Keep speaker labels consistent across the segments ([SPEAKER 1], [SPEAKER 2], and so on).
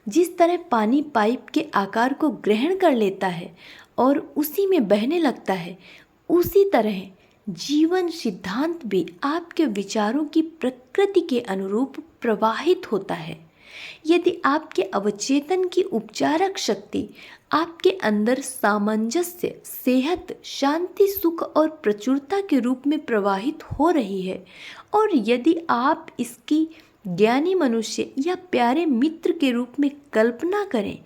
[SPEAKER 1] जिस तरह पानी पाइप के आकार को ग्रहण कर लेता है और उसी में बहने लगता है, उसी तरह जीवन सिद्धांत भी आपके विचारों की प्रकृति के अनुरूप प्रवाहित होता है। यदि आपके अवचेतन की उपचारक शक्ति आपके अंदर सामंजस्य, सेहत, शांति, सुख और प्रचुरता के रूप में प्रवाहित हो रही है, और यदि आप इसकी ज्ञानी मनुष्य या प्यारे मित्र के रूप में कल्पना करें,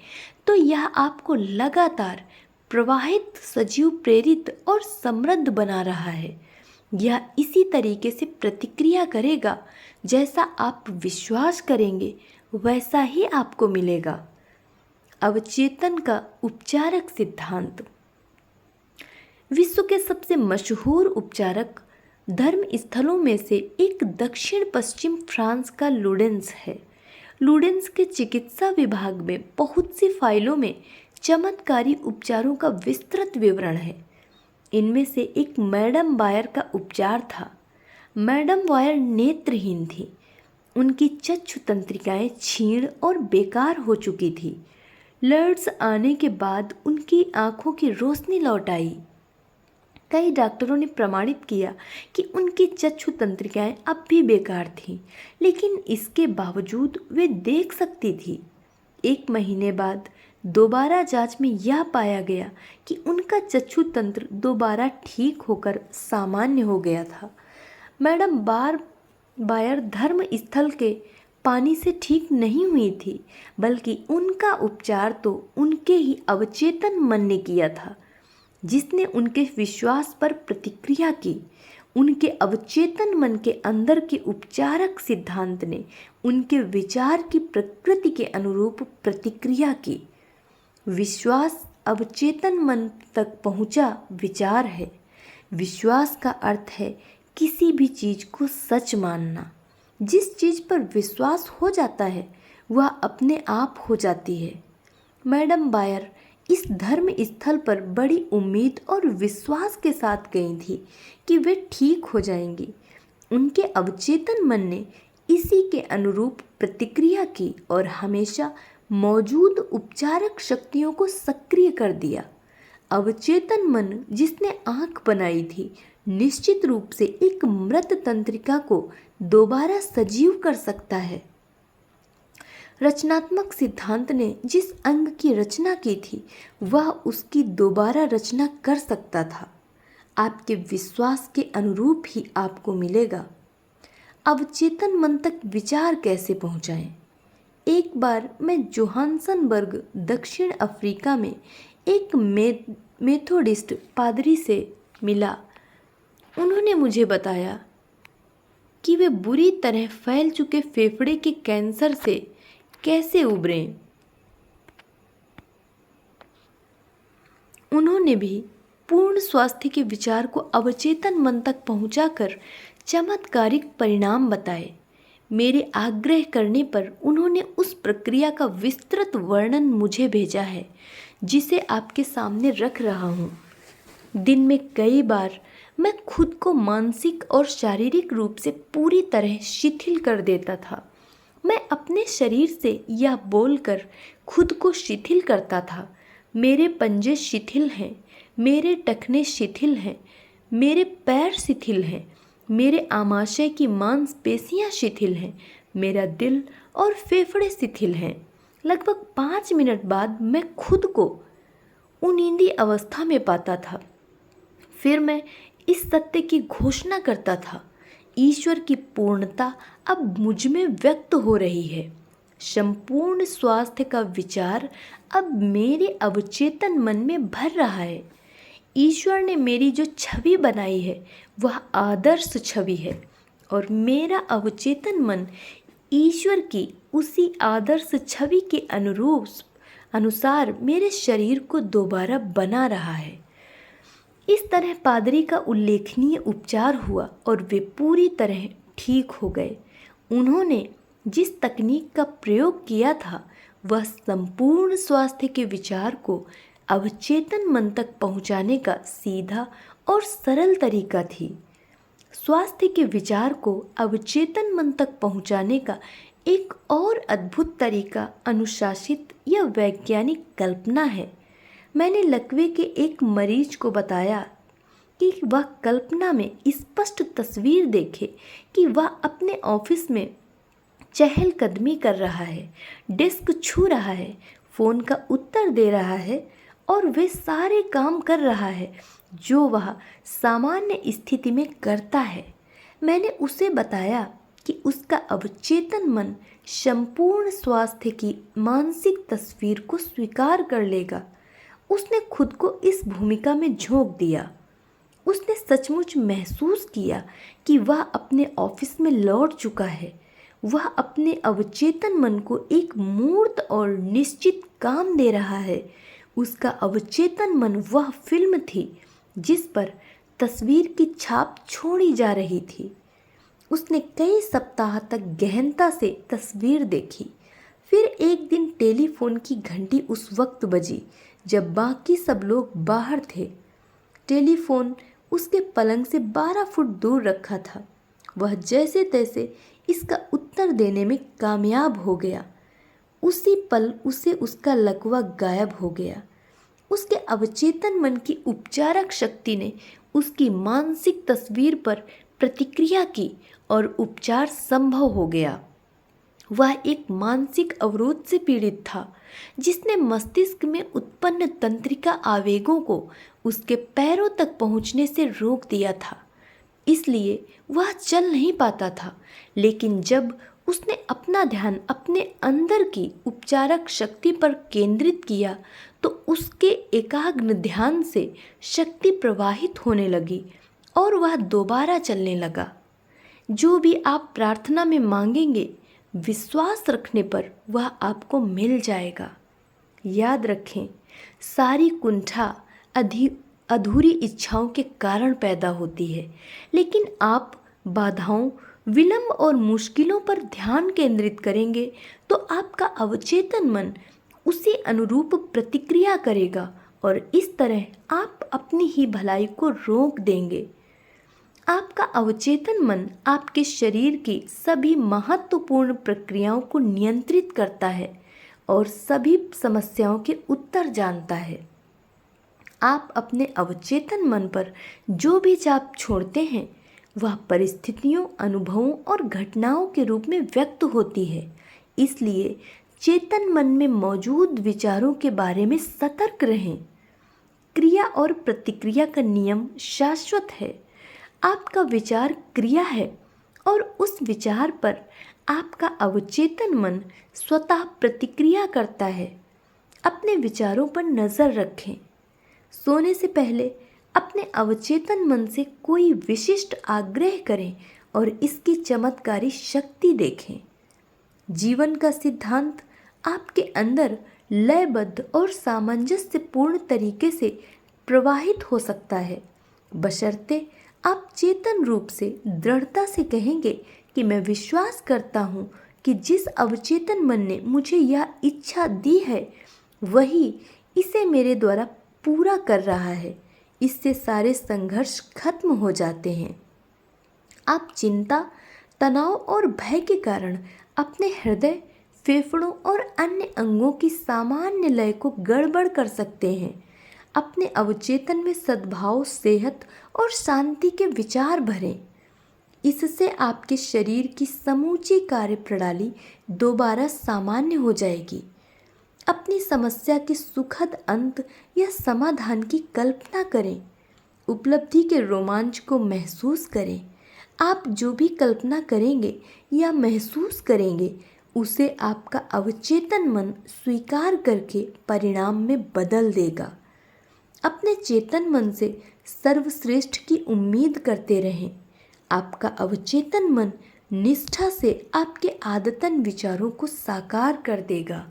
[SPEAKER 1] तो यह आपको लगातार प्रवाहित, सजीव, प्रेरित और समृद्ध बना रहा है। यह इसी तरीके से प्रतिक्रिया करेगा, जैसा आप विश्वास करेंगे वैसा ही आपको मिलेगा। अवचेतन का उपचारक सिद्धांत। विश्व के सबसे मशहूर उपचारक धर्म स्थलों में से एक दक्षिण पश्चिम फ्रांस का लुडेंस है। लुडेंस के चिकित्सा विभाग में बहुत सी फाइलों में चमत्कारी उपचारों का विस्तृत विवरण है। इनमें से एक मैडम बायर का उपचार था। मैडम बायर नेत्रहीन थी। उनकी चक्षु तंत्रिकाएं क्षीण और बेकार हो चुकी थी। लर्ड्स आने के बाद उनकी आंखों की रोशनी लौट आई। कई डॉक्टरों ने प्रमाणित किया कि उनकी चक्षु तंत्रिकाएं अब भी बेकार थीं, लेकिन इसके बावजूद वे देख सकती थी। 1 महीने बाद दोबारा जांच में यह पाया गया कि उनका चक्षु तंत्र दोबारा ठीक होकर सामान्य हो गया था। मैडम बायर धर्म स्थल के पानी से ठीक नहीं हुई थी, बल्कि उनका उपचार तो उनके ही अवचेतन मन ने किया था, जिसने उनके विश्वास पर प्रतिक्रिया की। उनके अवचेतन मन के अंदर के उपचारक सिद्धांत ने उनके विचार की प्रकृति के अनुरूप प्रतिक्रिया की। विश्वास अवचेतन मन तक पहुंचा विचार है। विश्वास का अर्थ है किसी भी चीज को सच मानना। जिस चीज पर विश्वास हो जाता है वह अपने आप हो जाती है। मैडम बायर इस धर्म स्थल पर बड़ी उम्मीद और विश्वास के साथ गई थी कि वे ठीक हो जाएंगी। उनके अवचेतन मन ने इसी के अनुरूप प्रतिक्रिया की और हमेशा मौजूद उपचारक शक्तियों को सक्रिय कर दिया। अवचेतन मन जिसने आंख बनाई थी, निश्चित रूप से एक मृत तंत्रिका को दोबारा सजीव कर सकता है। रचनात्मक सिद्धांत ने जिस अंग की रचना की थी, वह उसकी दोबारा रचना कर सकता था। आपके विश्वास के अनुरूप ही आपको मिलेगा। अवचेतन मन तक विचार कैसे पहुंचाएं? एक बार मैं जोहान्सनबर्ग, दक्षिण अफ्रीका में एक मेथोडिस्ट पादरी से मिला। उन्होंने मुझे बताया कि वे बुरी तरह फैल चुके फेफड़े के कैंसर से कैसे उबरें। उन्होंने भी पूर्ण स्वास्थ्य के विचार को अवचेतन मन तक पहुंचाकर चमत्कारिक परिणाम बताए। मेरे आग्रह करने पर उन्होंने उस प्रक्रिया का विस्तृत वर्णन मुझे भेजा है, जिसे आपके सामने रख रहा हूँ। दिन में कई बार मैं खुद को मानसिक और शारीरिक रूप से पूरी तरह शिथिल कर देता था। मैं अपने शरीर से यह बोलकर खुद को शिथिल करता था, मेरे पंजे शिथिल हैं, मेरे टखने शिथिल हैं, मेरे पैर शिथिल हैं, मेरे आमाशय की मांसपेशियां शिथिल हैं, मेरा दिल और फेफड़े शिथिल हैं। लगभग 5 मिनट बाद मैं खुद को उनींदी अवस्था में पाता था। फिर मैं इस सत्य की घोषणा करता था, ईश्वर की पूर्णता अब मुझ में व्यक्त हो रही है। संपूर्ण स्वास्थ्य का विचार अब मेरे अवचेतन मन में भर रहा है। ईश्वर ने मेरी जो छवि बनाई है वह आदर्श छवि है, और मेरा अवचेतन मन ईश्वर की उसी आदर्श छवि के अनुसार मेरे शरीर को दोबारा बना रहा है। इस तरह पादरी का उल्लेखनीय उपचार हुआ और वे पूरी तरह ठीक हो गए। उन्होंने जिस तकनीक का प्रयोग किया था वह संपूर्ण स्वास्थ्य के विचार को अवचेतन मन तक पहुंचाने का सीधा और सरल तरीका थी। स्वास्थ्य के विचार को अवचेतन मन तक पहुंचाने का एक और अद्भुत तरीका अनुशासित या वैज्ञानिक कल्पना है। मैंने लकवे के एक मरीज को बताया कि वह कल्पना में स्पष्ट तस्वीर देखे कि वह अपने ऑफिस में चहलकदमी कर रहा है, डेस्क छू रहा है, फ़ोन का उत्तर दे रहा है और वे सारे काम कर रहा है जो वह सामान्य स्थिति में करता है। मैंने उसे बताया कि उसका अवचेतन मन संपूर्ण स्वास्थ्य की मानसिक तस्वीर को स्वीकार कर लेगा। उसने खुद को इस भूमिका में झोंक दिया। उसने सचमुच महसूस किया कि वह अपने ऑफिस में लौट चुका है। वह अपने अवचेतन मन को एक मूर्त और निश्चित काम दे रहा है। उसका अवचेतन मन वह फिल्म थी जिस पर तस्वीर की छाप छोड़ी जा रही थी। उसने कई सप्ताह तक गहनता से तस्वीर देखी। फिर एक दिन टेलीफोन की घंटी उस वक्त बजी जब बाकी सब लोग बाहर थे। टेलीफोन उसके पलंग से 12 फुट दूर रखा था। वह जैसे तैसे इसका उत्तर देने में कामयाब हो गया। उसी पल उसे उसका लकवा गायब हो गया। उसके अवचेतन मन की उपचारक शक्ति ने उसकी मानसिक तस्वीर पर प्रतिक्रिया की और उपचार संभव हो गया। वह एक मानसिक अवरोध से पीड़ित था जिसने मस्तिष्क में उत्पन्न तंत्रिका आवेगों को उसके पैरों तक पहुंचने से रोक दिया था। इसलिए वह चल नहीं पाता था। लेकिन जब उसने अपना ध्यान अपने अंदर की उपचारक शक्ति पर केंद्रित किया तो उसके एकाग्र ध्यान से शक्ति प्रवाहित होने लगी और वह दोबारा चलने लगा। जो भी आप प्रार्थना में मांगेंगे, विश्वास रखने पर वह आपको मिल जाएगा। याद रखें, सारी कुंठा अधूरी इच्छाओं के कारण पैदा होती है, लेकिन आप बाधाओं, विलंब और मुश्किलों पर ध्यान केंद्रित करेंगे तो आपका अवचेतन मन उसी अनुरूप प्रतिक्रिया करेगा और इस तरह आप अपनी ही भलाई को रोक देंगे। आपका अवचेतन मन आपके शरीर की सभी महत्वपूर्ण प्रक्रियाओं को नियंत्रित करता है और सभी समस्याओं के उत्तर जानता है। आप अपने अवचेतन मन पर जो भी चाप छोड़ते हैं वह परिस्थितियों, अनुभवों और घटनाओं के रूप में व्यक्त होती है। इसलिए चेतन मन में मौजूद विचारों के बारे में सतर्क रहें। क्रिया और प्रतिक्रिया का नियम शाश्वत है। आपका विचार क्रिया है और उस विचार पर आपका अवचेतन मन स्वतः प्रतिक्रिया करता है। अपने विचारों पर नज़र रखें। सोने से पहले अपने अवचेतन मन से कोई विशिष्ट आग्रह करें और इसकी चमत्कारी शक्ति देखें। जीवन का सिद्धांत आपके अंदर लयबद्ध और सामंजस्यपूर्ण तरीके से प्रवाहित हो सकता है, बशर्ते आप चेतन रूप से दृढ़ता से कहेंगे कि मैं विश्वास करता हूँ कि जिस अवचेतन मन ने मुझे यह इच्छा दी है वही इसे मेरे द्वारा पूरा कर रहा है। इससे सारे संघर्ष खत्म हो जाते हैं। आप चिंता, तनाव और भय के कारण अपने हृदय, फेफड़ों और अन्य अंगों की सामान्य लय को गड़बड़ कर सकते हैं। अपने अवचेतन में सद्भाव, सेहत और शांति के विचार भरें। इससे आपके शरीर की समूची कार्यप्रणाली दोबारा सामान्य हो जाएगी। अपनी समस्या के सुखद अंत या समाधान की कल्पना करें। उपलब्धि के रोमांच को महसूस करें। आप जो भी कल्पना करेंगे या महसूस करेंगे उसे आपका अवचेतन मन स्वीकार करके परिणाम में बदल देगा। अपने चेतन मन से सर्वश्रेष्ठ की उम्मीद करते रहें। आपका अवचेतन मन निष्ठा से आपके आदतन विचारों को साकार कर देगा।